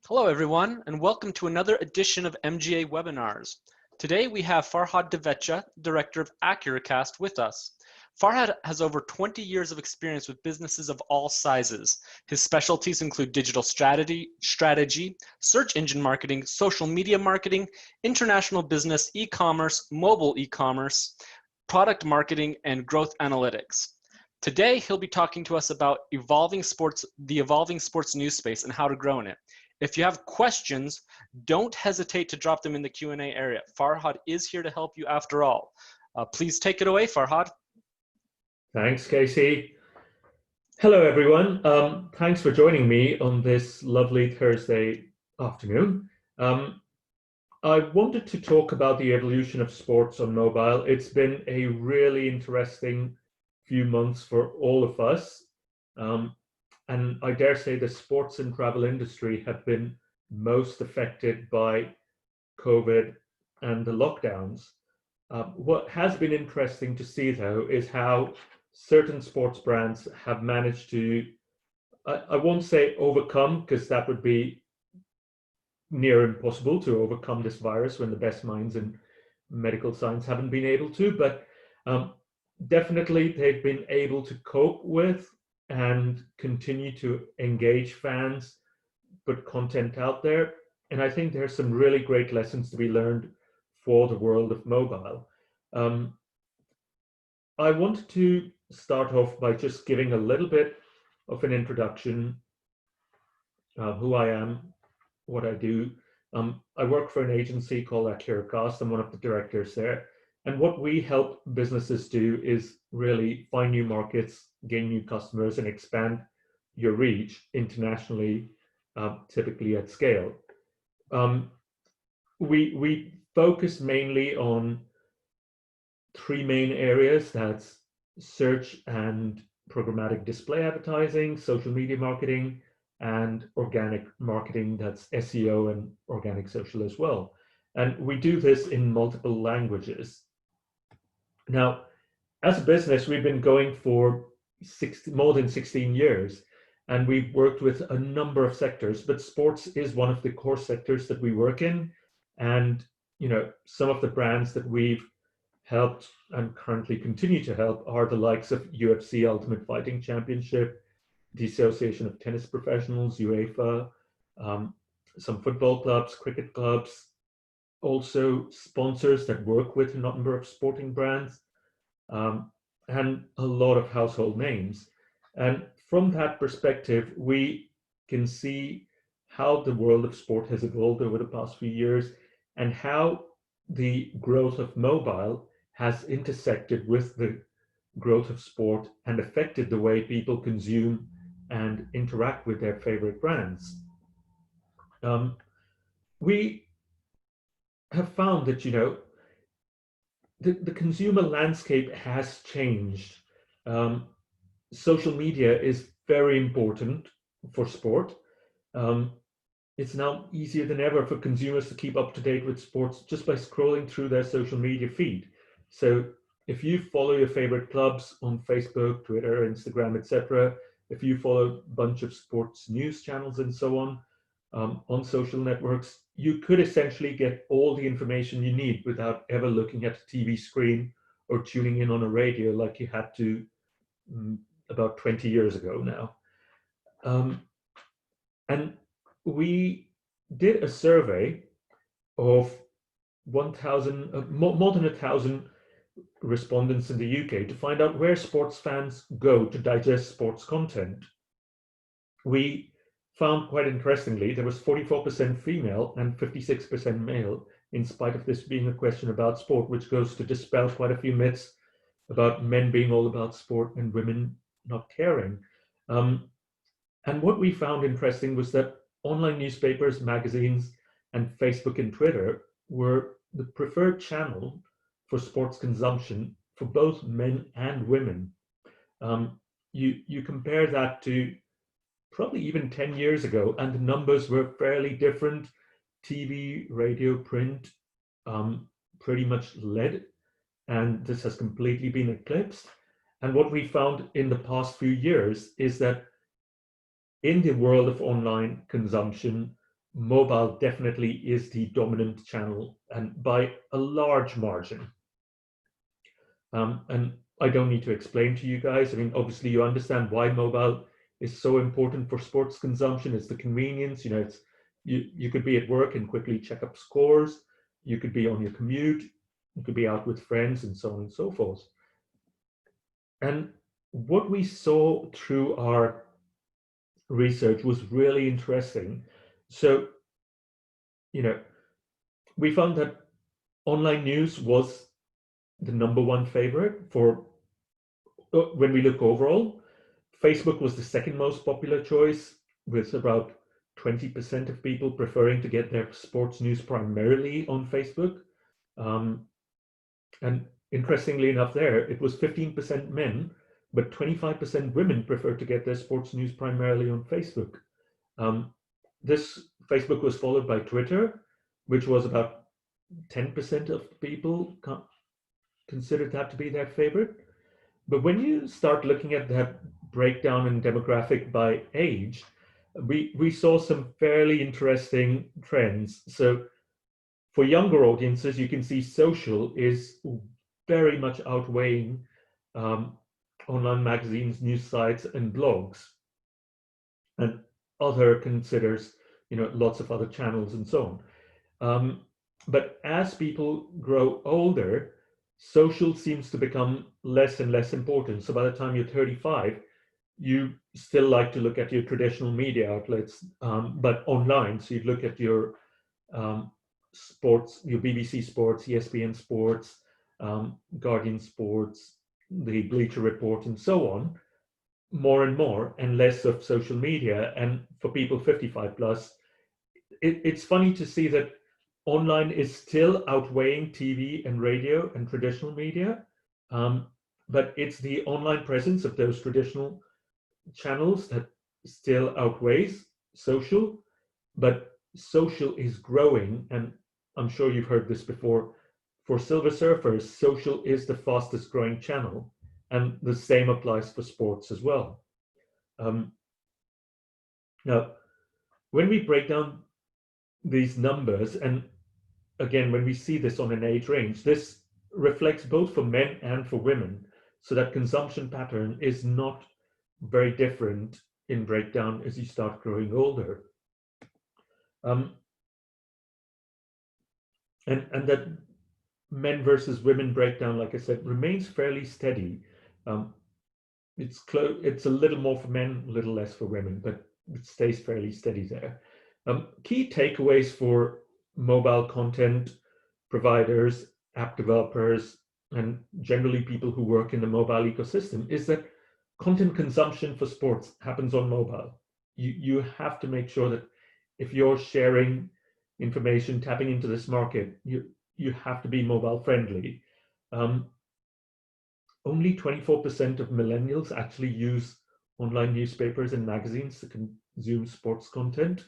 Hello everyone, and welcome to another edition of MGA Webinars. Today we have Farhad Divecha, Director of AccuraCast, with us. Farhad has over 20 years of experience with businesses of all sizes. His specialties include digital strategy, search engine marketing, social media marketing, international business, e-commerce, mobile e-commerce, product marketing, and growth analytics. Today he'll be talking to us about the evolving sports news space and how to grow in it. If you have questions, don't hesitate to drop them in the Q&A area. Farhad is here to help you after all. Please take it away, Farhad. Thanks, Casey. Hello, everyone. Thanks for joining me on this lovely Thursday afternoon. I wanted to talk about the evolution of sports on mobile. It's been a really interesting few months for all of us. And I dare say the sports and travel industry have been most affected by COVID and the lockdowns. What has been interesting to see, though, is how certain sports brands have managed to, I won't say overcome, because that would be near impossible to overcome this virus when the best minds in medical science haven't been able to, but definitely they've been able to cope with and continue to engage fans, put content out there. And I think there's some really great lessons to be learned for the world of mobile. I want to start off by just giving a little bit of an introduction, who I am, what I do. I work for an agency called AccuraCast. I'm one of the directors there. And what we help businesses do is really find new markets, gain new customers, and expand your reach internationally, typically at scale. We focus mainly on three main areas. That's search and programmatic display advertising, social media marketing, and organic marketing. That's SEO and organic social as well. And we do this in multiple languages. Now, as a business, we've been going for more than 16 years, and we've worked with a number of sectors, but sports is one of the core sectors that we work in. And, you know, some of the brands that we've helped and currently continue to help are the likes of UFC Ultimate Fighting Championship, the Association of Tennis Professionals, UEFA, some football clubs, cricket clubs, also sponsors that work with a number of sporting brands, and a lot of household names. And from that perspective, we can see how the world of sport has evolved over the past few years and how the growth of mobile has intersected with the growth of sport and affected the way people consume and interact with their favorite brands. We have found that, you know, the consumer landscape has changed. Social media is very important for sport. It's now easier than ever for consumers to keep up to date with sports just by scrolling through their social media feed. So if you follow your favorite clubs on Facebook, Twitter, Instagram, etc., if you follow a bunch of sports news channels and so on social networks, you could essentially get all the information you need without ever looking at a TV screen or tuning in on a radio like you had to about 20 years ago now. And we did a survey of 1,000, more than 1,000 respondents in the UK to find out where sports fans go to digest sports content. We found, quite interestingly, there was 44% female and 56% male, in spite of this being a question about sport, which goes to dispel quite a few myths about men being all about sport and women not caring. And what we found interesting was that online newspapers, magazines, and Facebook and Twitter were the preferred channel for sports consumption for both men and women. You compare that to probably even 10 years ago, and the numbers were fairly different. TV, radio, print pretty much led, and this has completely been eclipsed. And what we found in the past few years is that in the world of online consumption, mobile definitely is the dominant channel, and by a large margin. And I don't need to explain to you guys. I mean, obviously, you understand why mobile is so important for sports consumption. It's the convenience. It's you could be at work and quickly check up scores. You could be on your commute. You could be out with friends, and so on and so forth. And what we saw through our research was really interesting. So, we found that online news was the number one favorite for when we look overall. Facebook was the second most popular choice, with about 20% of people preferring to get their sports news primarily on Facebook. And interestingly enough, there it was 15% men, but 25% women prefer to get their sports news primarily on Facebook. This Facebook was followed by Twitter, which was about 10% of people considered that to be their favorite. But when you start looking at that breakdown in demographic by age, we saw some fairly interesting trends. So for younger audiences, you can see social is very much outweighing online magazines, news sites, and blogs. And other considers, lots of other channels and so on. But as people grow older, social seems to become less and less important. So by the time you're 35, you still like to look at your traditional media outlets, but online. So you'd look at your sports, your BBC Sports, ESPN Sports, Guardian Sports, the Bleacher Report, and so on, more and more, and less of social media. And for people 55 plus, it's funny to see that online is still outweighing TV and radio and traditional media, but it's the online presence of those traditional channels that still outweighs social. But social is growing, and I'm sure you've heard this before. For Silver Surfers, social is the fastest growing channel, and the same applies for sports as well. Now, when we break down these numbers, and again, when we see this on an age range, this reflects both for men and for women, so that consumption pattern is not very different in breakdown as you start growing older. And that men versus women breakdown, like I said, remains fairly steady. It's a little more for men, a little less for women, but it stays fairly steady there. Key takeaways for mobile content providers, app developers, and generally people who work in the mobile ecosystem is that content consumption for sports happens on mobile. You have to make sure that if you're sharing information, tapping into this market, you have to be mobile friendly. Only 24% of millennials actually use online newspapers and magazines to consume sports content,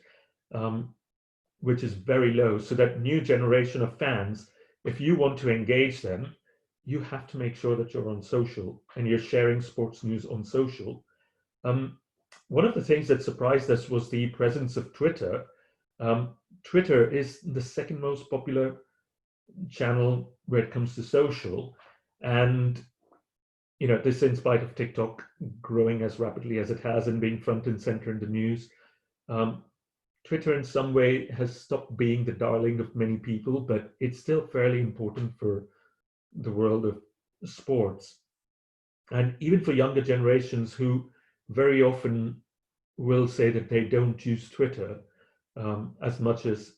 which is very low. So that new generation of fans, if you want to engage them, you have to make sure that you're on social and you're sharing sports news on social. One of the things that surprised us was the presence of Twitter. Twitter is the second most popular channel when it comes to social, and this in spite of TikTok growing as rapidly as it has and being front and center in the news. Twitter in some way has stopped being the darling of many people, but it's still fairly important for the world of sports. And even for younger generations who very often will say that they don't use Twitter as much as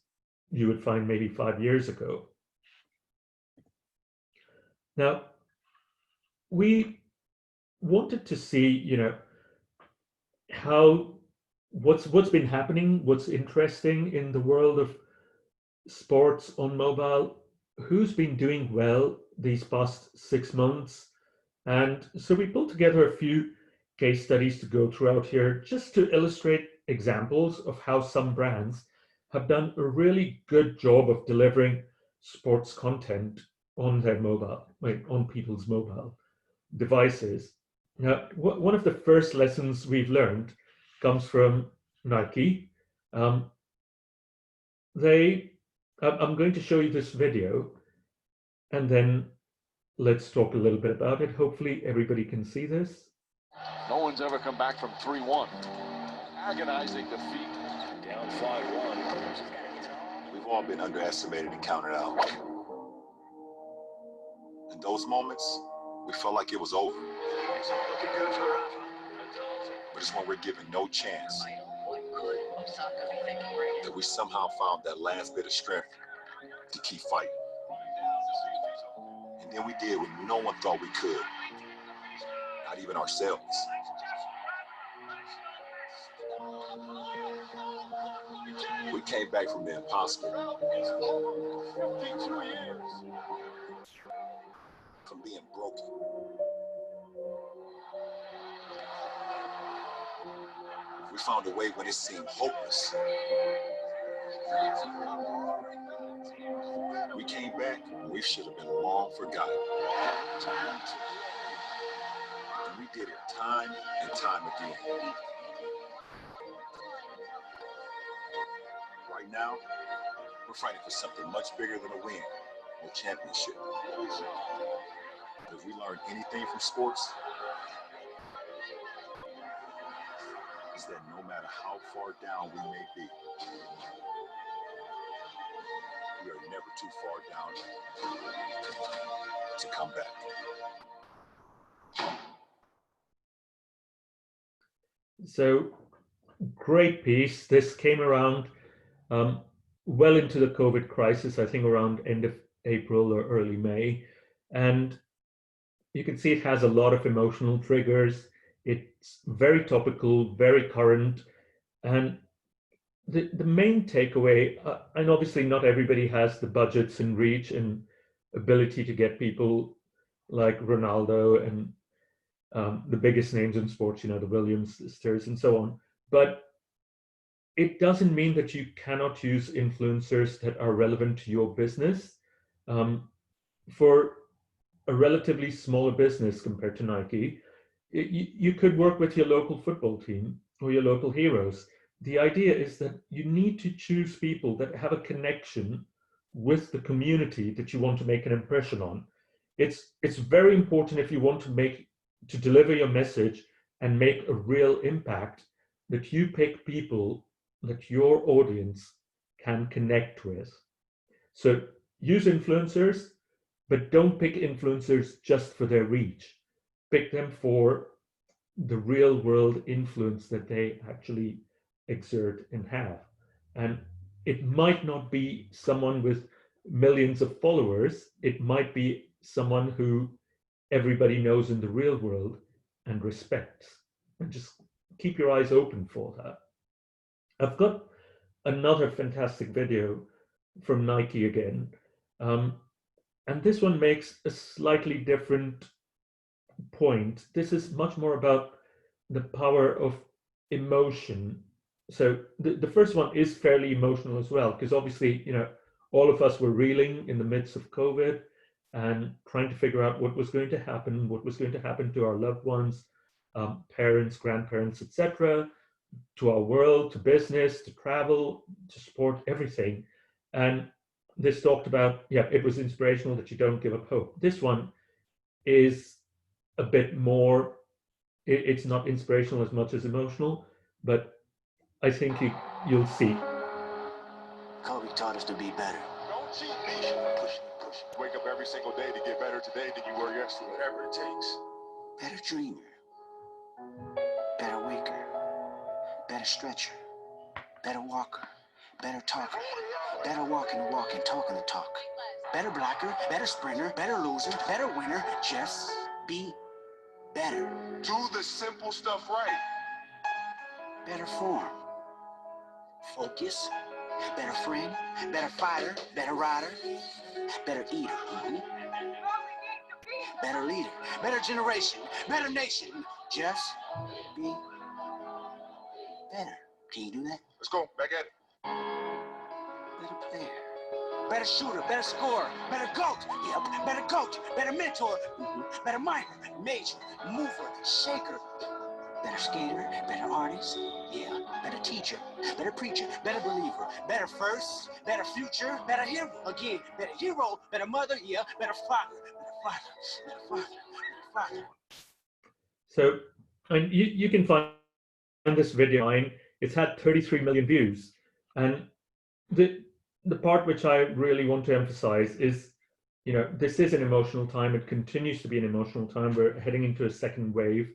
you would find maybe 5 years ago. Now, we wanted to see, how what's been happening, what's interesting in the world of sports on mobile, who's been doing well these past 6 months. And so we pulled together a few case studies to go throughout here just to illustrate examples of how some brands have done a really good job of delivering sports content on their mobile, on people's mobile devices. Now, one of the first lessons we've learned comes from Nike. I'm going to show you this video, and then let's talk a little bit about it. Hopefully everybody can see this. No one's ever come back from 3-1. Agonizing defeat. Down 5-1. We've all been underestimated and counted out. In those moments, we felt like it was over. But it's when we're given no chance that we somehow found that last bit of strength to keep fighting. And then we did what no one thought we could, not even ourselves. We came back from the impossible, from being broken. We found a way when it seemed hopeless. We came back when we should have been long forgotten. And we did it time and time again. Right now, we're fighting for something much bigger than a win, a championship. If we learned anything from sports, is that no matter how far down we may be, we are never too far down to come back. So, great piece. This came around well into the COVID crisis, I think around end of April or early May. And you can see it has a lot of emotional triggers. It's very topical, very current. And the main takeaway, and obviously not everybody has the budgets and reach and ability to get people like Ronaldo and the biggest names in sports, the Williams sisters and so on. But it doesn't mean that you cannot use influencers that are relevant to your business. For a relatively smaller business compared to Nike, you could work with your local football team or your local heroes. The idea is that you need to choose people that have a connection with the community that you want to make an impression on. It's very important if you want to deliver your message and make a real impact, that you pick people that your audience can connect with. So use influencers, but don't pick influencers just for their reach. Pick them for the real world influence that they actually exert and have. And it might not be someone with millions of followers. It might be someone who everybody knows in the real world and respects. And just keep your eyes open for that. I've got another fantastic video from Nike again. And this one makes a slightly different point. This is much more about the power of emotion. So the first one is fairly emotional as well, because obviously, all of us were reeling in the midst of COVID and trying to figure out what was going to happen to our loved ones, parents, grandparents, etc., to our world, to business, to travel, to sport, everything. And this talked about, it was inspirational that you don't give up hope. This one is a bit more, it's not inspirational as much as emotional, but I think you'll see. Kobe taught us to be better. Don't cheat me. Push. Wake up every single day to get better today than you were yesterday. Whatever it takes. Better dreamer. Better waker. Better stretcher. Better walker. Better talker. Better walking the walk and talking the talk. Better blocker. Better sprinter. Better loser. Better winner. Just be better. Do the simple stuff right. Better form. Focus. Better friend. Better fighter. Better rider. Better eater. Better leader. Better generation. Better nation. Just be better. Can you do that? Let's go. Back at it. Better player. Better shooter. Better scorer. Better GOAT. Yep. Better coach. Better mentor. Better minor. Major. Mover. Shaker. Better skater, better artist, yeah, better teacher, better preacher, better believer, better first, better future, better hero, again, better hero, better mother, yeah, better father, better father, better father. So, and you can find this video online. It's had 33 million views. And the part which I really want to emphasize is, this is an emotional time. It continues to be an emotional time. We're heading into a second wave.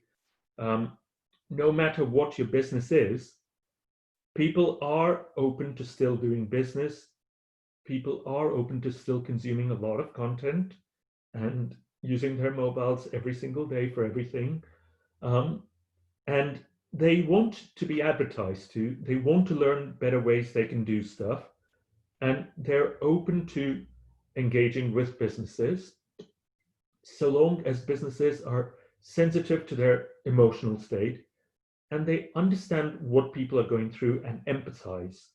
No matter what your business is, people are open to still doing business. People are open to still consuming a lot of content and using their mobiles every single day for everything. And they want to be advertised to. They want to learn better ways they can do stuff. And they're open to engaging with businesses so long as businesses are sensitive to their emotional state and they understand what people are going through and empathize.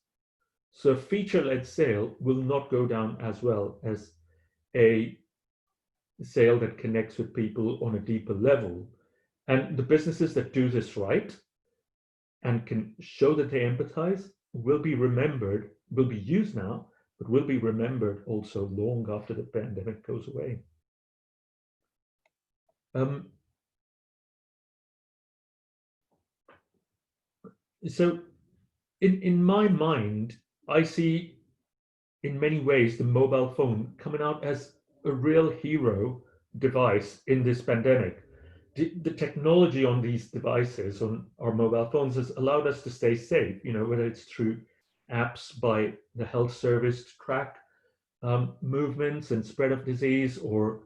So a feature-led sale will not go down as well as a sale that connects with people on a deeper level. And the businesses that do this right and can show that they empathize will be remembered, will be used now, but will be remembered also long after the pandemic goes away. So in my mind, I see in many ways the mobile phone coming out as a real hero device in this pandemic. The technology on these devices, on our mobile phones, has allowed us to stay safe, whether it's through apps by the health service to track movements and spread of disease, or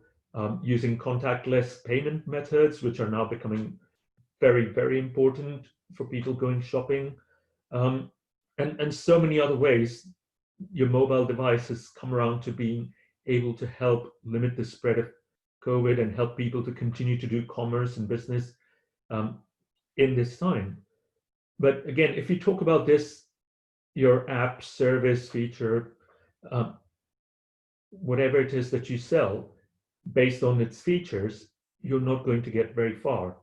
using contactless payment methods, which are now becoming very, very important for people going shopping, and so many other ways. Your mobile device has come around to being able to help limit the spread of COVID and help people to continue to do commerce and business in this time. But again, if you talk about this, your app, service, feature, whatever it is that you sell, based on its features, you're not going to get very far.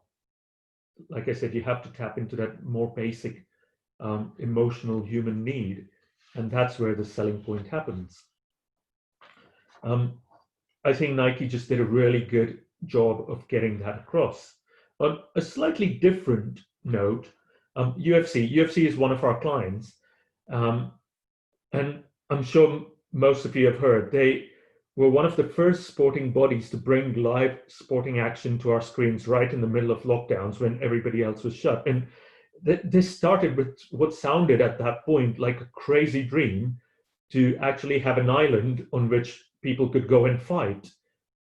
Like I said, you have to tap into that more basic emotional human need, and that's where the selling point happens. I think Nike just did a really good job of getting that across. On a slightly different note, UFC is one of our clients, and I'm sure most of you have heard, they were one of the first sporting bodies to bring live sporting action to our screens right in the middle of lockdowns when everybody else was shut. And this started with what sounded at that point like a crazy dream, to actually have an island on which people could go and fight.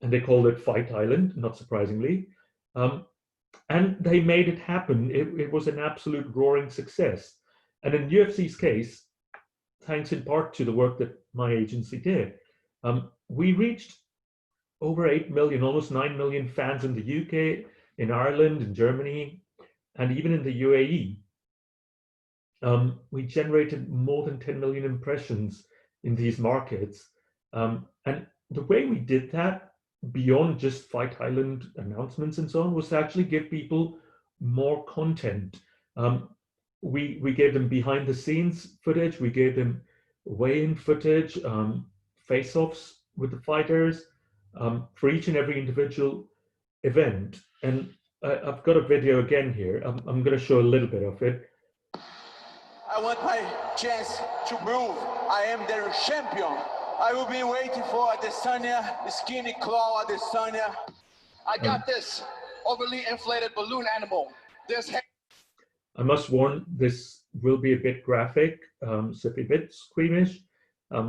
And they called it Fight Island, not surprisingly. And they made it happen. It was an absolute roaring success. And in UFC's case, thanks in part to the work that my agency did, we reached over 8 million, almost 9 million fans in the UK, in Ireland, in Germany, and even in the UAE. We generated more than 10 million impressions in these markets. And the way we did that, beyond just Fight Island announcements and so on, was to actually give people more content. We gave them behind the scenes footage, we gave them weigh-in footage, face-offs with the fighters, for each and every individual event. And I've got a video again here. I'm going to show a little bit of it. I want my chance to prove I am the champion. I will be waiting for Adesanya, the skinny claw Adesanya. I got this overly inflated balloon animal. I must warn, this will be a bit graphic, so a bit squeamish.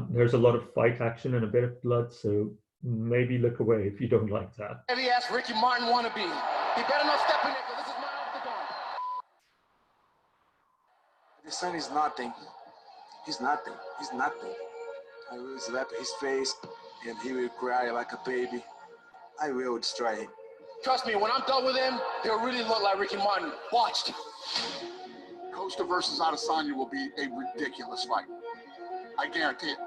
There's a lot of fight action and a bit of blood, so maybe look away if you don't like that. Heavy ass Ricky Martin wannabe. He better not step in there, because this is my octagon. The son is nothing. He's nothing. He's nothing. I will slap his face and he will cry like a baby. I will destroy him. Trust me, when I'm done with him, he'll really look like Ricky Martin. Watch. Costa versus Adesanya will be a ridiculous fight. I guarantee it.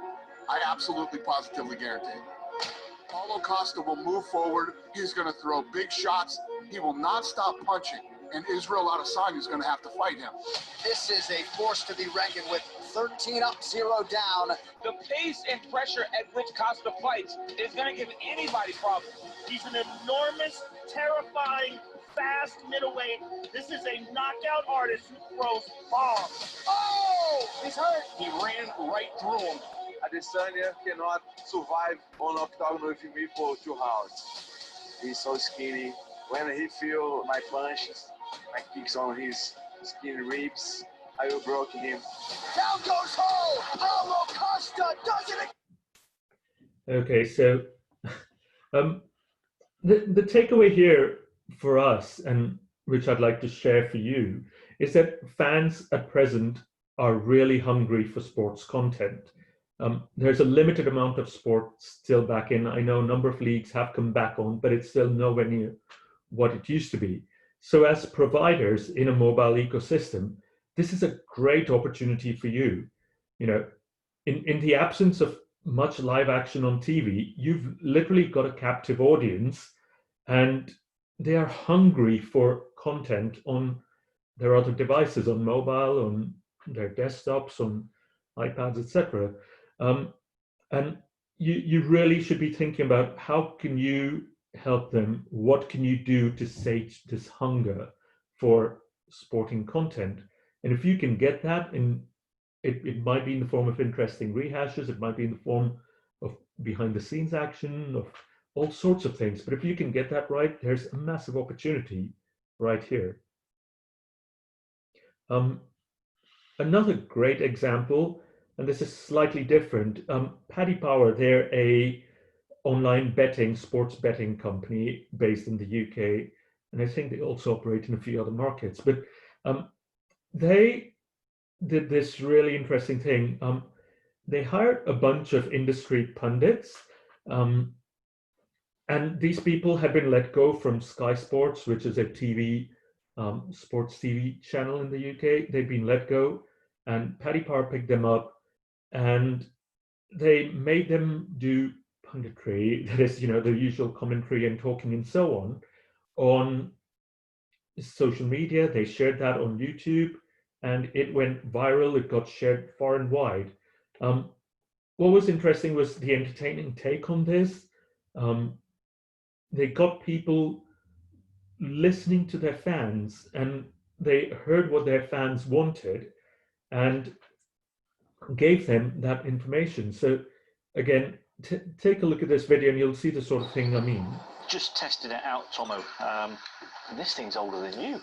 I absolutely positively guarantee it. Paulo Costa will move forward. He's going to throw big shots. He will not stop punching. and Israel Adesanya is going to have to fight him. This is a force to be reckoned with. 13 up, 0 down. The pace and pressure at which Costa fights is going to give anybody problems. He's an enormous, terrifying, fast middleweight. This is a knockout artist who throws bombs. Oh, he's hurt. He ran right through him. Adesanya cannot survive on octagon with me for 2 rounds. He's so skinny. When he feel my punches, my kicks on his skinny ribs, I will break him. Down goes Hall. Paulo Costa does it again. Okay, so the takeaway here for us, and which I'd like to share for you, is that fans at present are really hungry for sports content. There's a limited amount of sports still back in. I know a number of leagues have come back on, but it's still nowhere near what it used to be. So as providers in a mobile ecosystem, this is a great opportunity for you. You know, in the absence of much live action on TV, you've literally got a captive audience, and they are hungry for content on their other devices, on mobile, on their desktops, on iPads, etc. And you really should be thinking about how can you help them? What can you do to sate this hunger for sporting content? And if you can get that, and it might be in the form of interesting rehashes, it might be in the form of behind the scenes action, of all sorts of things. But if you can get that right, there's a massive opportunity right here. Another great example, and this is slightly different, Paddy Power, they're a online betting, sports betting company based in the UK, and I think they also operate in a few other markets. But they did this really interesting thing. They hired a bunch of industry pundits, and these people had been let go from Sky Sports, which is a TV, sports TV channel in the UK. They'd been let go, and Paddy Power picked them up, and they made them do punditry, that is, you know, the usual commentary and talking and so on social media. They shared that on YouTube, and it went viral. It got shared far and wide. What was interesting was the entertaining take on this. They got people listening to their fans, and they heard what their fans wanted and gave them that information. So again, take a look at this video and you'll see the sort of thing I mean. Just tested it out, Tomo. This thing's older than you.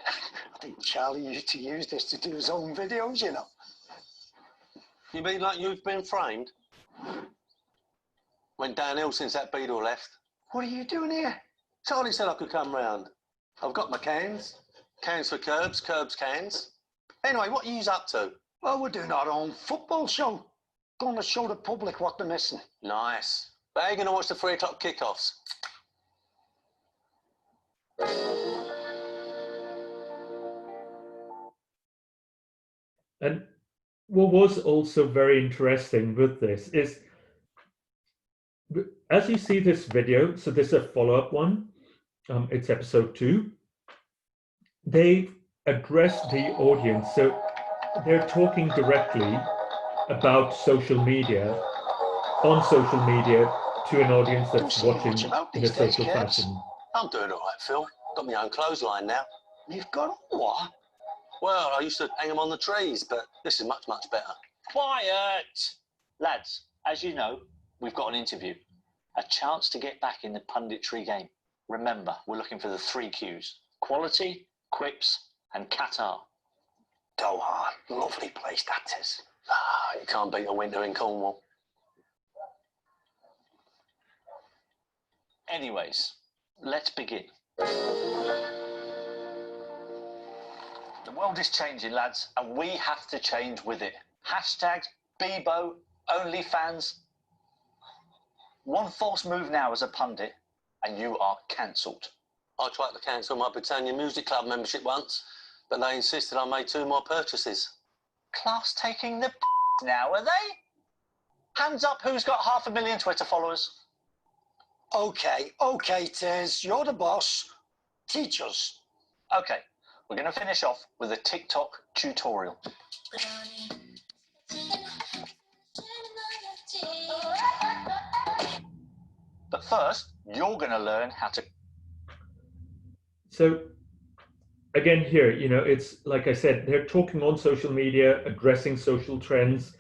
I think Charlie used to use this to do his own videos, you know. You mean like you've been framed? Went downhill since that Beetle left. What are you doing here? Charlie said I could come round. I've got my cans. Cans for curbs, curbs cans. Anyway, what are you up to? Well, we're doing our own football show. Going to show the public what they're missing. Nice. But how are you going to watch the 3 o'clock kickoffs? And what was also very interesting with this is, as you see this video, so this is a follow-up one, it's episode 2, they address the audience. So they're talking directly about social media, on social media, to an audience that's watching in a social fashion. I'm doing all right, Phil. Got my own clothesline now. You've got what? Well, I used to hang them on the trees, but this is much, much better. Quiet! Lads, as you know, we've got an interview. A chance to get back in the punditry game. Remember, we're looking for the 3 Qs. Quality, quips, and Qatar. Doha, lovely place that is. Ah, you can't beat a winter in Cornwall. Anyways, let's begin. The world is changing, lads, and we have to change with it. Hashtag Bebo, OnlyFans. One false move now as a pundit, and you are cancelled. I tried to cancel my Britannia Music Club membership once, but they insisted I made 2 more purchases. Class taking the now, are they? Hands up who's got 500,000 Twitter followers. Okay, Tiz, you're the boss. Teach us. Okay, we're going to finish off with a TikTok tutorial. But first, you're going to learn how to... So again here, it's like I said, they're talking on social media, addressing social trends.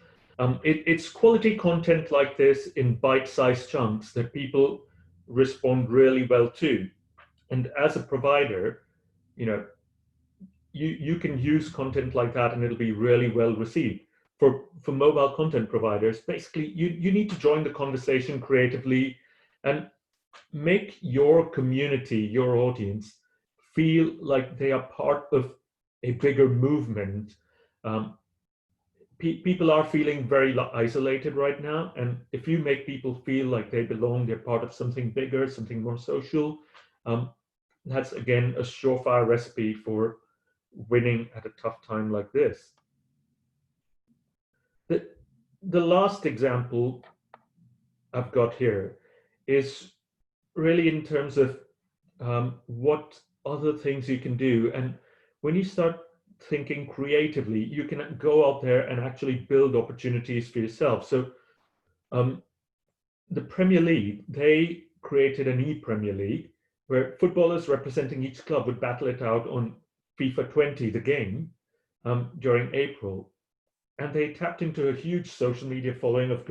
It's quality content like this in bite-sized chunks that people respond really well to. And as a provider, you can use content like that and it'll be really well received. For mobile content providers, basically you need to join the conversation creatively and make your community, your audience, feel like they are part of a bigger movement. People are feeling very isolated right now, and if you make people feel like they belong, they're part of something bigger, something more social, that's again a surefire recipe for winning at a tough time like this. The last example I've got here is really in terms of what other things you can do. And when you start thinking creatively, you can go out there and actually build opportunities for yourself. So the Premier League, they created an e-Premier League where footballers representing each club would battle it out on FIFA 20, the game, during April. And they tapped into a huge social media following of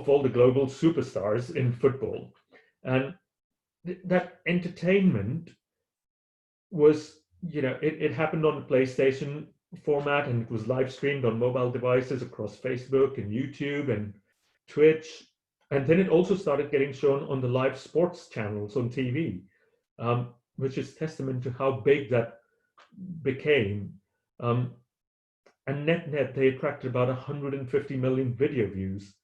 all the global superstars in football. And that entertainment was, it happened on the PlayStation format, and it was live streamed on mobile devices across Facebook and YouTube and Twitch. And then it also started getting shown on the live sports channels on TV, which is testament to how big that became. And net, they attracted about 150 million video views.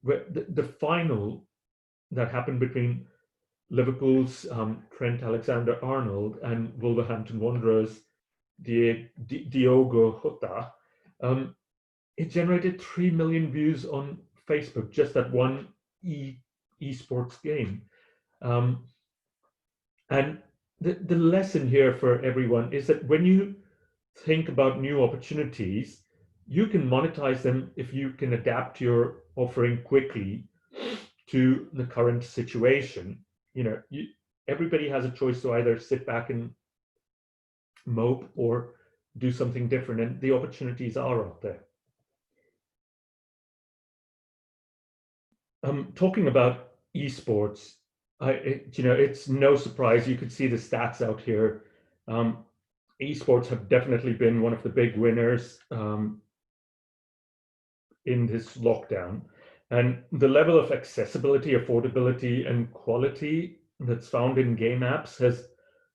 Where the final that happened between Liverpool's Trent Alexander-Arnold and Wolverhampton Wanderers' Diogo Jota, it generated 3 million views on Facebook, just that one eSports game. And the lesson here for everyone is that when you think about new opportunities, you can monetize them if you can adapt your offering quickly to the current situation. Everybody has a choice to either sit back and mope or do something different, and the opportunities are out there. Talking about esports, it's no surprise. You could see the stats out here. Esports have definitely been one of the big winners in this lockdown. And the level of accessibility, affordability, and quality that's found in game apps has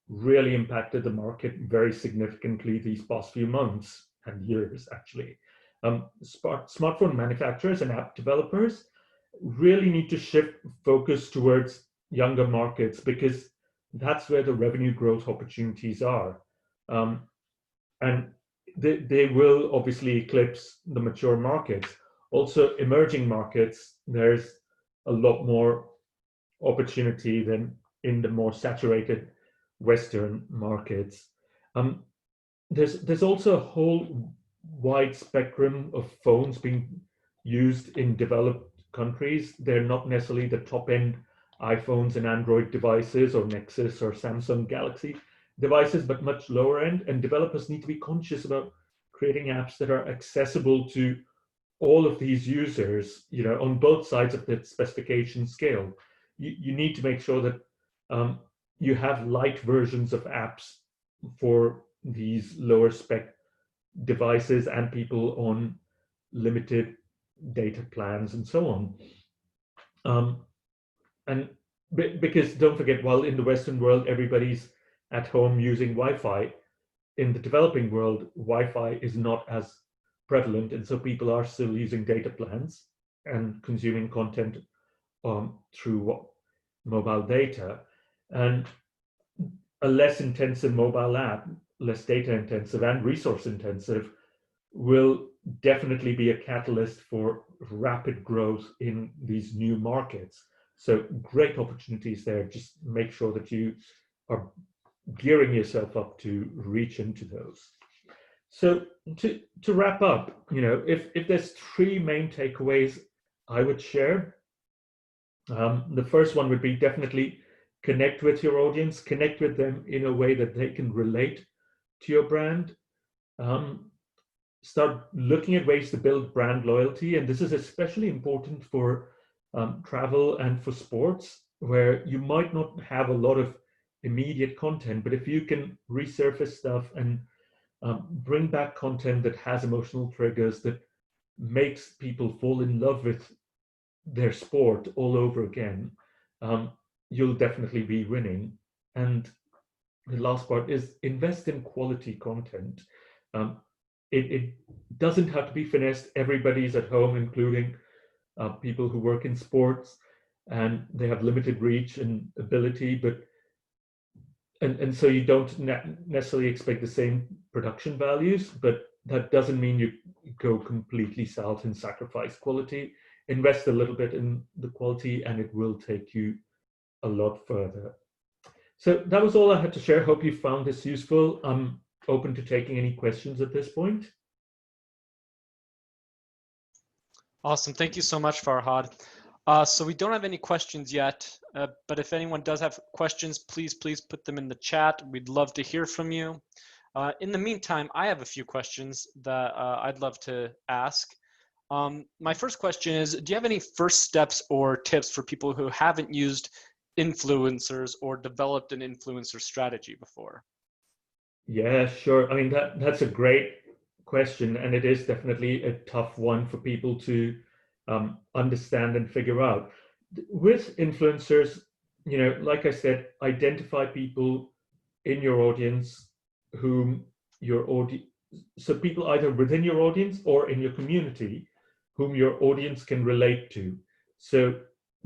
really impacted the market very significantly these past few months and years, actually. Smartphone manufacturers and app developers really need to shift focus towards younger markets, because that's where the revenue growth opportunities are. And they will obviously eclipse the mature markets. Also, emerging markets, there's a lot more opportunity than in the more saturated Western markets. There's also a whole wide spectrum of phones being used in developed countries. They're not necessarily the top-end iPhones and Android devices or Nexus or Samsung Galaxy devices, but much lower end. And developers need to be conscious about creating apps that are accessible to all of these users, on both sides of the specification scale. You need to make sure that you have light versions of apps for these lower spec devices and people on limited data plans and so on. And because don't forget, while in the Western world, everybody's at home using Wi-Fi, in the developing world, Wi-Fi is not as prevalent, and so people are still using data plans and consuming content through mobile data. And a less intensive mobile app, less data intensive and resource intensive, will definitely be a catalyst for rapid growth in these new markets. So great opportunities there. Just make sure that you are gearing yourself up to reach into those. So to wrap up, if there's three main takeaways I would share, the first one would be definitely connect with your audience, connect with them in a way that they can relate to your brand. Start looking at ways to build brand loyalty, and this is especially important for travel and for sports, where you might not have a lot of immediate content, but if you can resurface stuff and bring back content that has emotional triggers, that makes people fall in love with their sport all over again, you'll definitely be winning. And the last part is invest in quality content. It doesn't have to be finessed. Everybody's at home, including people who work in sports, and they have limited reach and ability, and so you don't necessarily expect the same production values, but that doesn't mean you go completely south and sacrifice quality. Invest a little bit in the quality and it will take you a lot further. So that was all I had to share. Hope you found this useful. I'm open to taking any questions at this point. Awesome. Thank you so much, Farhad. So we don't have any questions yet, but if anyone does have questions, please put them in the chat. We'd love to hear from you. In the meantime, I have a few questions that I'd love to ask. My first question is, do you have any first steps or tips for people who haven't used influencers or developed an influencer strategy before? Yeah, sure. I mean, that's a great question, and it is definitely a tough one for people to understand and figure out. With influencers, like I said, identify people in your audience whom your audience, so people either within your audience or in your community whom your audience can relate to. So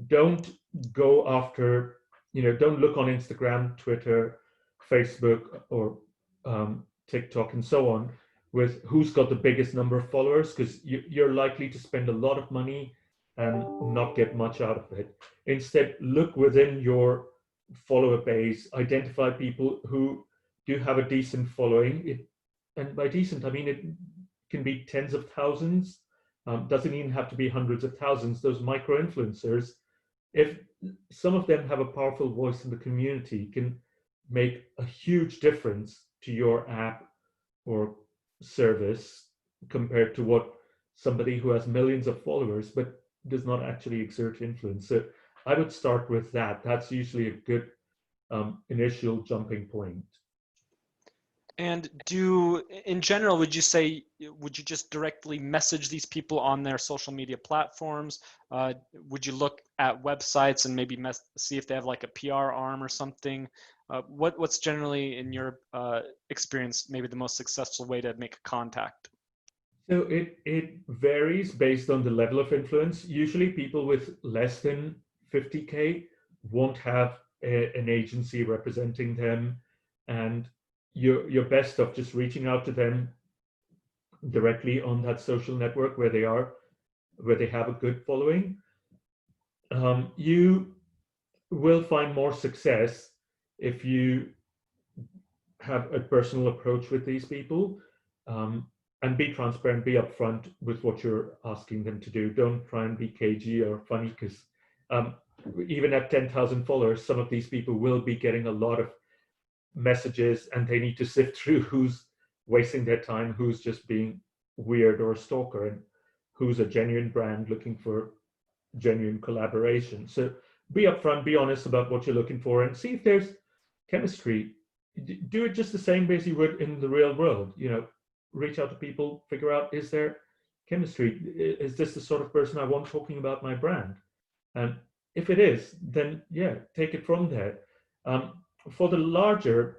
don't go after, don't look on Instagram, Twitter, Facebook, or TikTok and so on with who's got the biggest number of followers, because you're likely to spend a lot of money and not get much out of it. Instead, look within your follower base, identify people who do have a decent following. And by decent, I mean it can be tens of thousands, doesn't even have to be hundreds of thousands. Those micro influencers, if some of them have a powerful voice in the community, can make a huge difference to your app or service compared to what somebody who has millions of followers but does not actually exert influence. So I would start with that. That's usually a good initial jumping point. And in general, would you just directly message these people on their social media platforms? Would you look at websites and maybe see if they have like a PR arm or something? What's generally, in your experience, maybe the most successful way to make a contact? So it varies based on the level of influence. Usually people with less than 50K won't have an agency representing them, and you're best off just reaching out to them directly on that social network where they have a good following. You will find more success if you have a personal approach with these people, and be transparent, be upfront with what you're asking them to do. Don't try and be cagey or funny, because even at 10,000 followers, some of these people will be getting a lot of messages, and they need to sift through who's wasting their time, who's just being weird or a stalker, and who's a genuine brand looking for genuine collaboration. So be upfront, be honest about what you're looking for, and see if there's chemistry. Do it just the same way as you would in the real world. Reach out to people, figure out, is there chemistry? Is this the sort of person I want talking about my brand? And if it is, then yeah, take it from there. For the larger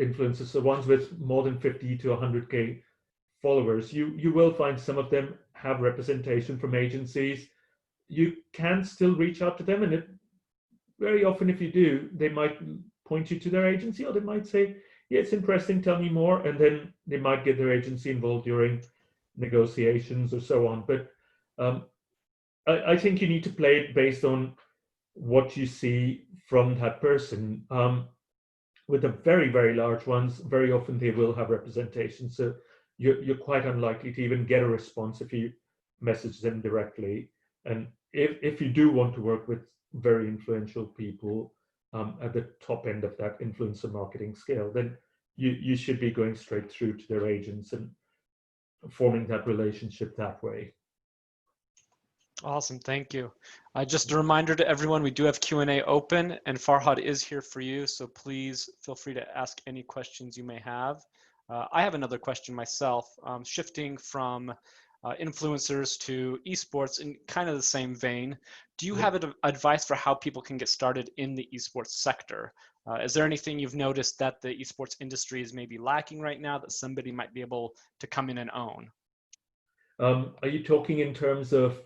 influencers, the ones with more than 50 to 100K followers, you will find some of them have representation from agencies. You can still reach out to them, and very often if you do, they might point you to their agency, or they might say, yeah, it's interesting, tell me more, and then they might get their agency involved during negotiations or so on. But I think you need to play it based on what you see from that person. with the very, very large ones, very often they will have representation. So you're quite unlikely to even get a response if you message them directly. And if you do want to work with very influential people at the top end of that influencer marketing scale, then you should be going straight through to their agents and forming that relationship that way. Awesome, thank you. Just a reminder to everyone, we do have Q&A open, and Farhad is here for you, so please feel free to ask any questions you may have. I have another question myself, shifting from influencers to esports in kind of the same vein. Do you have advice for how people can get started in the esports sector? Is there anything you've noticed that the esports industry is maybe lacking right now that somebody might be able to come in and own? Are you talking in terms of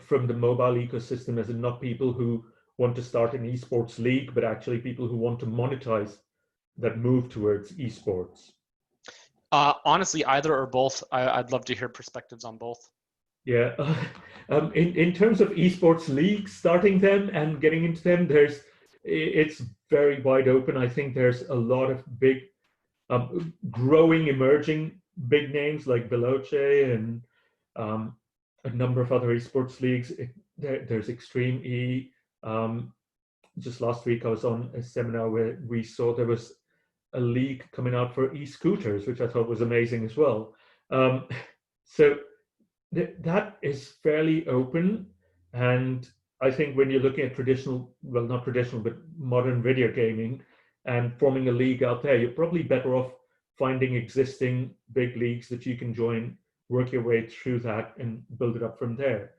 from the mobile ecosystem, as in not people who want to start an esports league, but actually people who want to monetize that move towards esports? Honestly, either or both. I'd love to hear perspectives on both. Yeah, in terms of esports leagues, starting them and getting into them, it's very wide open. I think there's a lot of big, growing, emerging big names like Veloce and a number of other esports leagues. There's Extreme E. Just last week, I was on a seminar where we saw there was a league coming out for e-scooters, which I thought was amazing as well. So that is fairly open. And I think when you're looking at traditional, well, not traditional, but modern video gaming and forming a league out there, you're probably better off finding existing big leagues that you can join, work your way through that and build it up from there.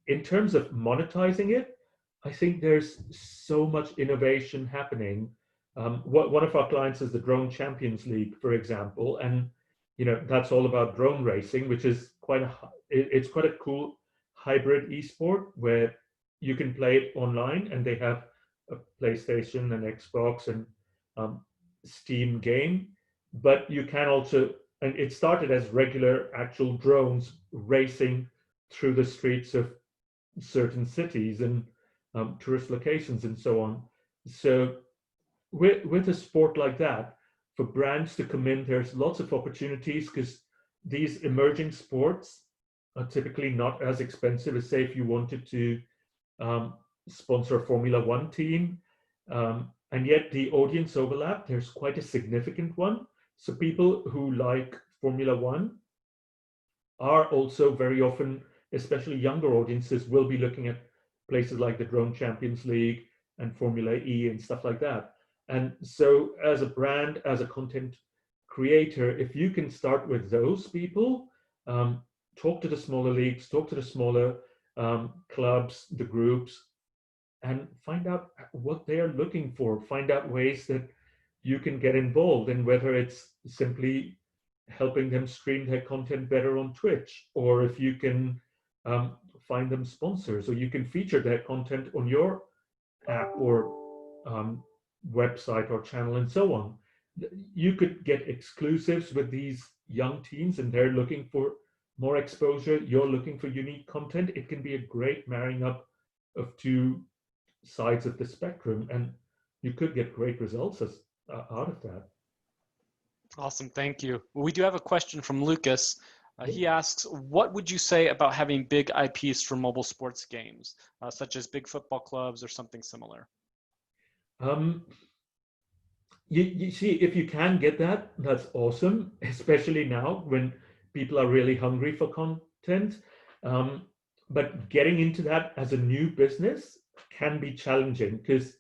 In terms of monetizing it, I think there's so much innovation happening. One of our clients is the Drone Champions League, for example, and that's all about drone racing, which is quite a cool hybrid esport where you can play it online, and they have a PlayStation and Xbox and Steam game, but you can also, and it started as regular actual drones racing through the streets of certain cities and tourist locations and so on. So with a sport like that, for brands to come in, there's lots of opportunities because these emerging sports are typically not as expensive as, say, if you wanted to sponsor a Formula One team. And yet the audience overlap, there's quite a significant one. So people who like Formula One are also very often, especially younger audiences, will be looking at places like the Drone Champions League and Formula E and stuff like that. And so as a brand, as a content creator, if you can start with those people, talk to the smaller leagues, talk to the smaller clubs, the groups, and find out what they are looking for, find out ways that you can get involved, and whether it's simply helping them stream their content better on Twitch, or if you can find them sponsors, or you can feature their content on your app or website or channel and so on. You could get exclusives with these young teams, and they're looking for more exposure. You're looking for unique content. It can be a great marrying up of two sides of the spectrum, and you could get great results out of that. Awesome, thank you. Well, we do have a question from Lucas. He asks, what would you say about having big IPs for mobile sports games, such as big football clubs or something similar? You see, if you can get that, that's awesome, especially now when people are really hungry for content. But getting into that as a new business can be challenging because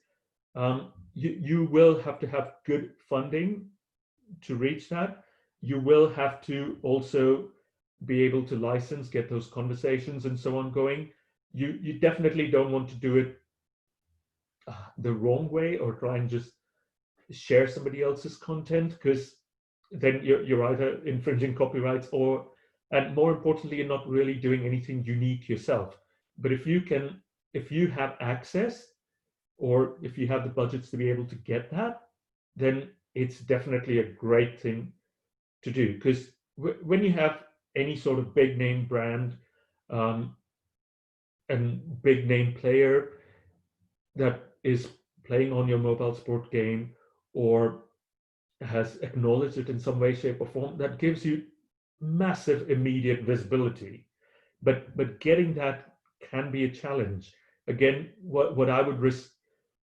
you will have to have good funding to reach that. You will have to also be able to license, get those conversations and so on going. You definitely don't want to do it the wrong way or try and just share somebody else's content, because then you're either infringing copyrights or, and more importantly, you're not really doing anything unique yourself. But if you have access, or if you have the budgets to be able to get that, then it's definitely a great thing to do. Because when you have any sort of big name brand and big name player that is playing on your mobile sport game, or has acknowledged it in some way, shape, or form, that gives you massive immediate visibility. But getting that can be a challenge. Again, what I would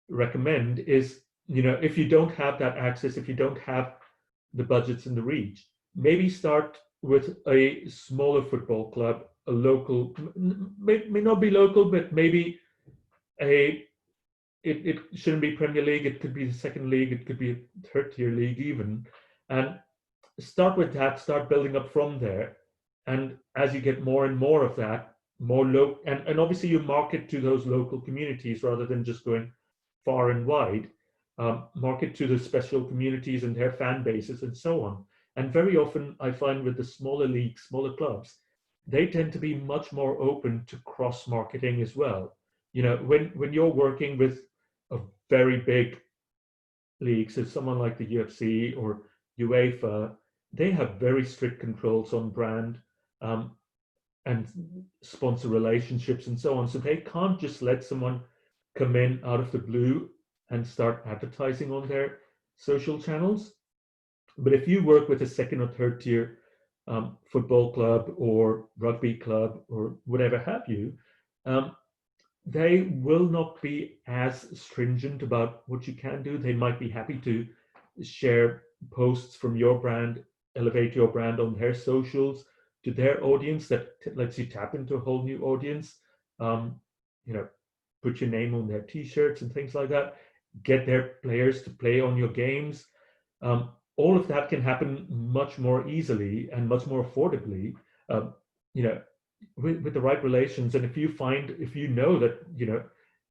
recommend is, if you don't have that access, if you don't have the budgets and the reach, maybe start with a smaller football club, a local, may not be local, but maybe it shouldn't be Premier League, it could be the second league, it could be a third tier league even, and start with that, start building up from there. And as you get more and more of that, more low, and obviously you market to those local communities rather than just going far and wide. Market to the special communities and their fan bases and so on. And very often I find with the smaller leagues, smaller clubs, they tend to be much more open to cross marketing as well. When you're working with a very big league, so someone like the UFC or UEFA, they have very strict controls on brand and sponsor relationships and so on. So they can't just let someone come in out of the blue and start advertising on their social channels. But if you work with a second or third tier football club or rugby club or whatever have you, they will not be as stringent about what you can do. They might be happy to share posts from your brand, elevate your brand on their socials to their audience. That lets you tap into a whole new audience. Put your name on their t-shirts and things like that. Get their players to play on your games. All of that can happen much more easily and much more affordably. With the right relations. And if you know that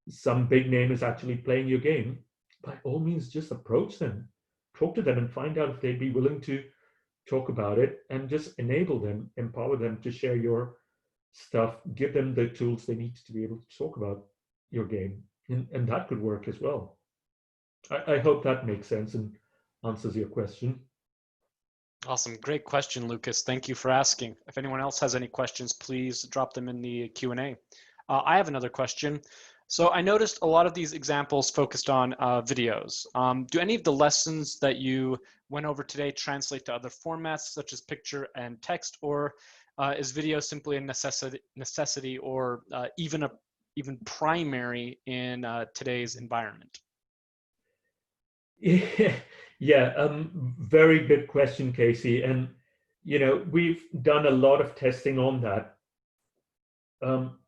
some big name is actually playing your game, by all means just approach them, talk to them, and find out if they'd be willing to talk about it, and just enable them, empower them to share your stuff, give them the tools they need to be able to talk about your game, and that could work as well. I hope that makes sense and answers your question. Awesome. Great question, Lucas. Thank you for asking. If anyone else has any questions, please drop them in the Q&A. I have another question. So I noticed a lot of these examples focused on videos. Do any of the lessons that you went over today translate to other formats such as picture and text, or is video simply a necessity or even primary in today's environment? Yeah, very good question, Casey. And we've done a lot of testing on that.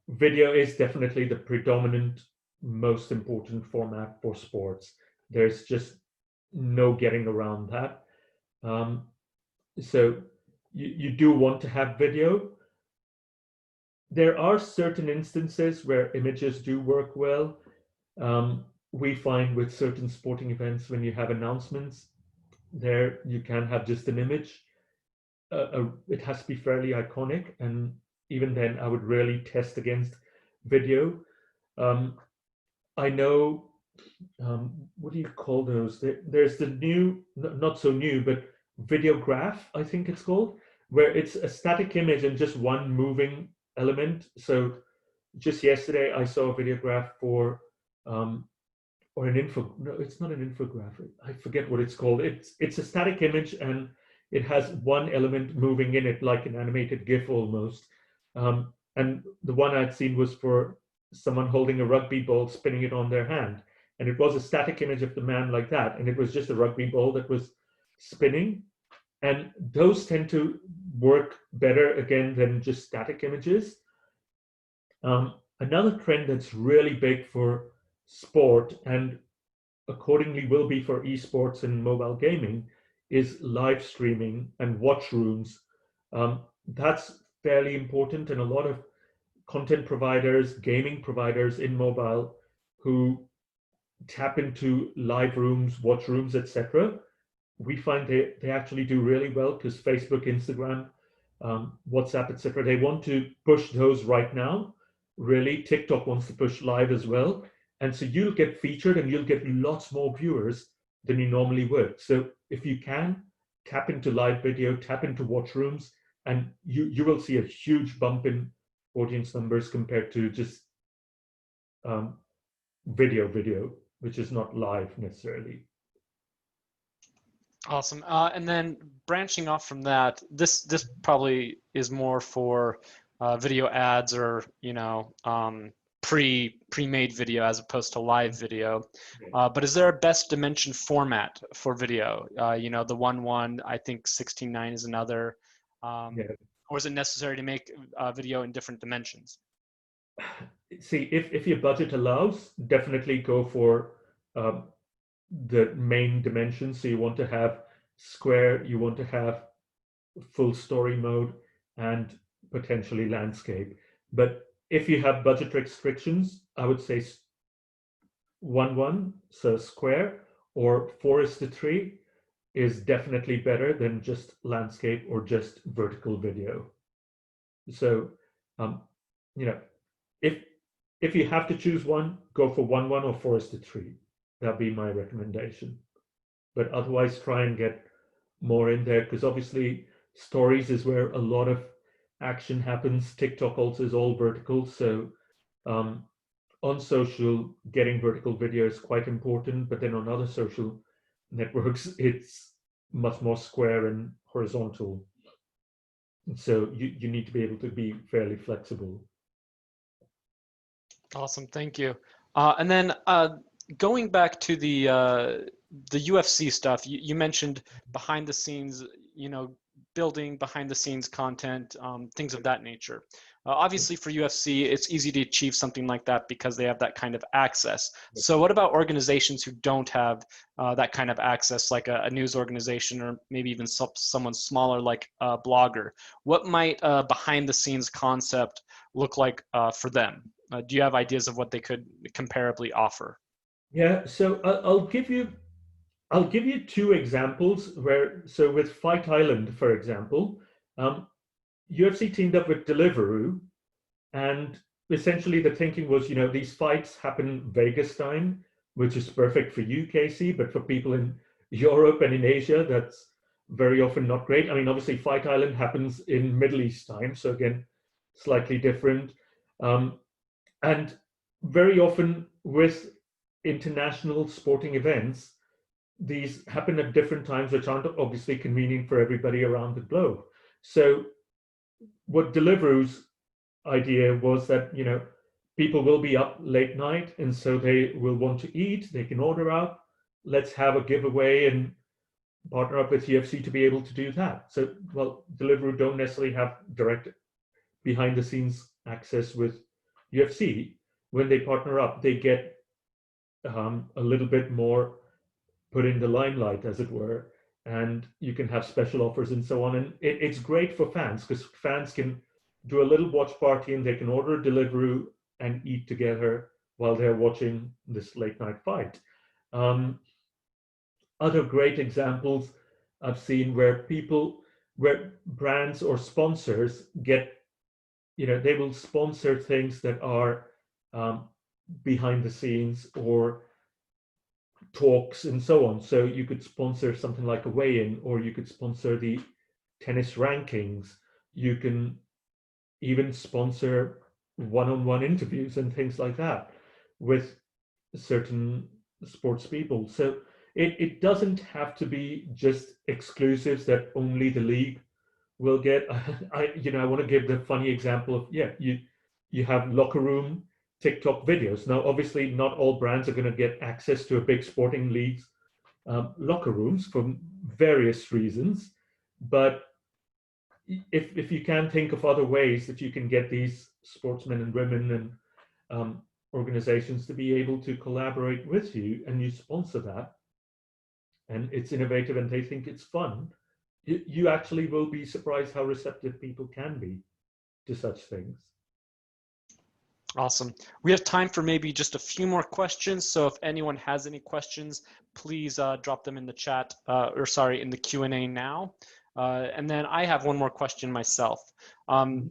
Video is definitely the predominant, most important format for sports. There's just no getting around that. So you do want to have video. There are certain instances where images do work well. We find with certain sporting events, when you have announcements, there you can have just an image. It has to be fairly iconic, and even then I would really test against video. I know, what do you call those? There's the new, not so new, but videograph, I think it's called, where it's a static image and just one moving element. So just yesterday I saw a videograph for or an info. No, it's not an infographic. I forget what it's called. It's a static image and it has one element moving in it, like an animated GIF almost. And the one I'd seen was for someone holding a rugby ball, spinning it on their hand, and it was a static image of the man like that, and it was just a rugby ball that was spinning. And those tend to work better again than just static images. Another trend that's really big for sport, and accordingly will be for esports and mobile gaming, is live streaming and watch rooms. That's fairly important, and a lot of content providers, gaming providers in mobile who tap into live rooms, watch rooms, etc. We find they actually do really well, because Facebook, Instagram, WhatsApp, etc. they want to push those right now. Really, TikTok wants to push live as well. And so you'll get featured and you'll get lots more viewers than you normally would. So if you can, tap into live video, tap into watch rooms, and you will see a huge bump in audience numbers compared to just video, which is not live necessarily. Awesome. And then branching off from that, this probably is more for video ads or pre-made video as opposed to live video. But is there a best dimension format for video? The 1:1, I think 16:9 is another. Or is it necessary to make video in different dimensions? See, if your budget allows, definitely go for the main dimensions. So you want to have square, you want to have full story mode, and potentially landscape. But if you have budget restrictions, I would say 1:1, so square, or 4:3 is definitely better than just landscape or just vertical video. So, if you have to choose one, go for 1:1 or 4:3. That'd be my recommendation. But otherwise, try and get more in there, because obviously stories is where a lot of action happens. TikTok also is all vertical. So on social, getting vertical video is quite important. But then on other social networks, it's much more square and horizontal. So you need to be able to be fairly flexible. Awesome, thank you. And then going back to the UFC stuff, you mentioned behind the scenes, building behind the scenes content, things of that nature. Obviously for UFC, it's easy to achieve something like that because they have that kind of access. So what about organizations who don't have that kind of access, like a news organization or maybe even someone smaller like a blogger? What might behind the scenes concept look like for them? Do you have ideas of what they could comparably offer? Yeah, so I'll give you two examples so with Fight Island, for example, UFC teamed up with Deliveroo, and essentially the thinking was, these fights happen Vegas time, which is perfect for you, Casey, but for people in Europe and in Asia, that's very often not great. I mean, obviously Fight Island happens in Middle East time, so again, slightly different. And very often with international sporting events, these happen at different times, which aren't obviously convenient for everybody around the globe. So what Deliveroo's idea was that, people will be up late night, and so they will want to eat, they can order out. Let's have a giveaway and partner up with UFC to be able to do that. So, well, Deliveroo don't necessarily have direct behind the scenes access with UFC. When they partner up, they get a little bit more put in the limelight, as it were, and you can have special offers and so on. And it's great for fans, because fans can do a little watch party and they can order a Deliveroo and eat together while they're watching this late night fight. Other great examples I've seen where brands or sponsors get, they will sponsor things that are behind the scenes or talks and so on. So you could sponsor something like a weigh-in, or you could sponsor the tennis rankings. You can even sponsor one-on-one interviews and things like that with certain sports people. So it doesn't have to be just exclusives that only the league will get. I want to give the funny example of, you have locker room TikTok videos. Now, obviously, not all brands are going to get access to a big sporting league's locker rooms for various reasons. But if you can think of other ways that you can get these sportsmen and women and organizations to be able to collaborate with you, and you sponsor that, and it's innovative and they think it's fun, you actually will be surprised how receptive people can be to such things. Awesome. We have time for maybe just a few more questions. So if anyone has any questions, please drop them in the chat, in the Q&A now. And then I have one more question myself.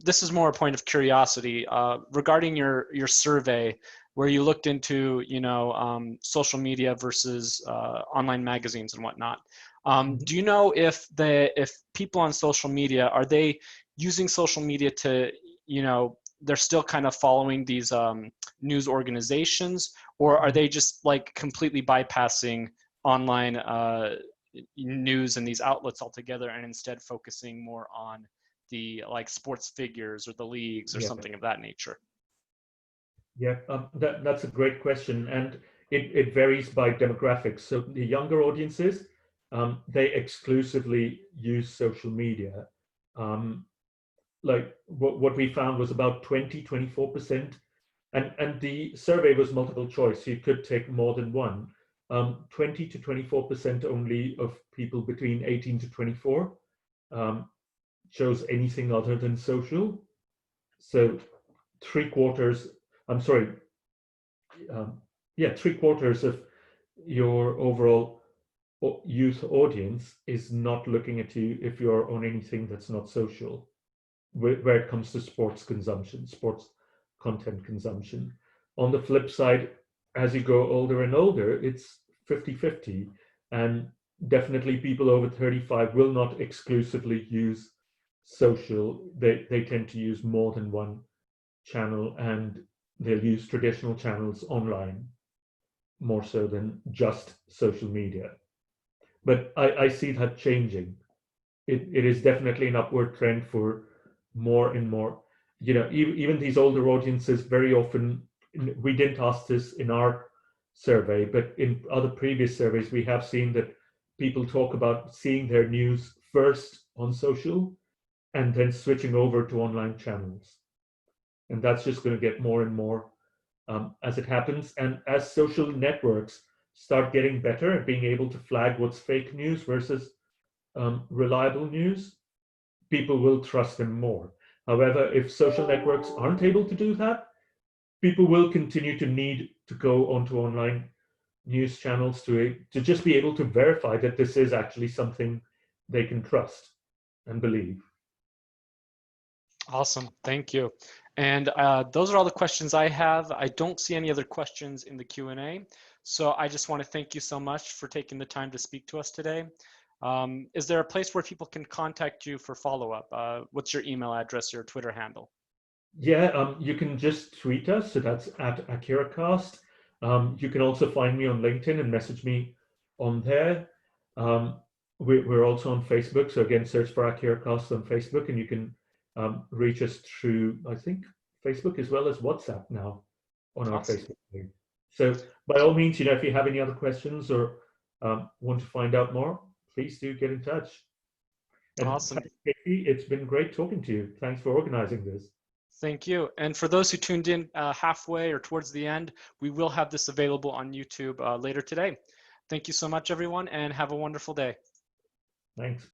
This is more a point of curiosity regarding your survey, where you looked into, social media versus online magazines and whatnot. Do you know if people on social media, are they using social media to, they're still kind of following these news organizations, or are they just like completely bypassing online, news and these outlets altogether, and instead focusing more on the like sports figures or the leagues or something of that nature? Yeah, that's a great question, and it varies by demographics. So the younger audiences, they exclusively use social media. Like what we found was about 24%, and the survey was multiple choice, so you could take more than one. 20 to 24% only of people between 18 to 24 chose anything other than social. So three-quarters, I'm sorry, yeah, three-quarters of your overall youth audience is not looking at you if you're on anything that's not social, where it comes to sports consumption, sports content consumption. On the flip side, as you go older and older, it's 50-50. And definitely people over 35 will not exclusively use social. They tend to use more than one channel, and they'll use traditional channels online more so than just social media. But I see that changing. It is definitely an upward trend for more and more. You know, even these older audiences, very often, we didn't ask this in our survey, but in other previous surveys, we have seen that people talk about seeing their news first on social and then switching over to online channels. And that's just going to get more and more as it happens. And as social networks start getting better at being able to flag what's fake news versus reliable news, people will trust them more. However, if social networks aren't able to do that, people will continue to need to go onto online news channels to just be able to verify that this is actually something they can trust and believe. Awesome, thank you. And those are all the questions I have. I don't see any other questions in the Q&A. So I just want to thank you so much for taking the time to speak to us today. Is there a place where people can contact you for follow-up? What's your email address, your Twitter handle? Yeah, you can just tweet us, so that's at AccuraCast. You can also find me on LinkedIn and message me on there. We're also on Facebook, so again, search for AccuraCast on Facebook, and you can reach us through, I think, Facebook as well as WhatsApp now on our Awesome. Facebook page. So by all means, you know, if you have any other questions or want to find out more, please do get in touch. And Awesome. Casey, it's been great talking to you. Thanks for organizing this. Thank you. And for those who tuned in halfway or towards the end, we will have this available on YouTube later today. Thank you so much, everyone, and have a wonderful day. Thanks.